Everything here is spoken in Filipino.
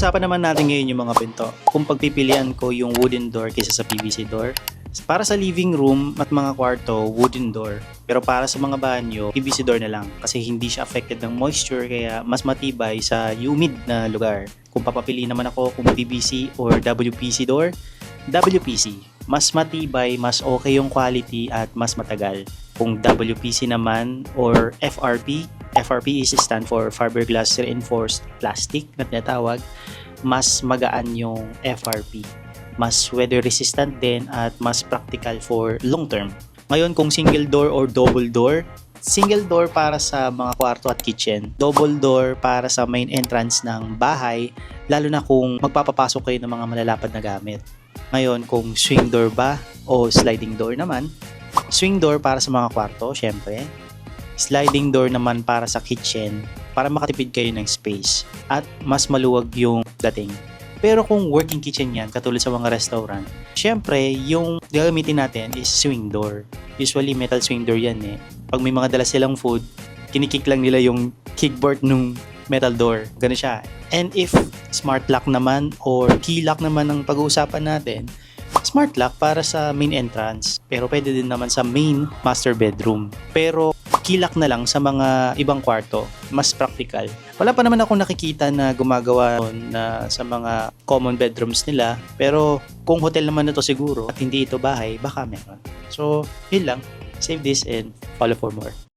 Pag-uusapan naman natin ngayon yung mga pinto. Kung pagpipilian ko yung wooden door kaysa sa PVC door. Para sa living room at mga kwarto, wooden door. Pero para sa mga banyo, PVC door na lang. Kasi hindi siya affected ng moisture kaya mas matibay sa humid na lugar. Kung papapili naman ako kung PVC or WPC door, WPC. Mas matibay, mas okay yung quality at mas matagal. Kung WPC naman or FRP, FRP is stand for fiberglass reinforced plastic na tinatawag, mas magaan yung FRP. Mas weather resistant din at mas practical for long term. Ngayon kung single door or double door, single door para sa mga kwarto at kitchen, double door para sa main entrance ng bahay, lalo na kung magpapapasok kayo ng mga malalapad na gamit. Ngayon kung swing door ba o sliding door naman, swing door para sa mga kwarto, syempre. Sliding door naman para sa kitchen, para makatipid kayo ng space at mas maluwag yung dating. Pero kung working kitchen yan, katulad sa mga restaurant, syempre, yung gagamitin natin is swing door. Usually, metal swing door yan eh. Pag may mga dala silang food, kinikik lang nila yung kickboard nung metal door. Ganun siya. And if smart lock naman or key lock naman ang pag-uusapan natin, smart lock para sa main entrance. Pero pwede din naman sa main master bedroom. Pero key lock na lang sa mga ibang kwarto. Mas practical. Wala pa naman akong nakikita na gumagawa na sa mga common bedrooms nila. Pero kung hotel naman na to siguro at hindi ito bahay, baka meron. So, yun lang. Save this and follow for more.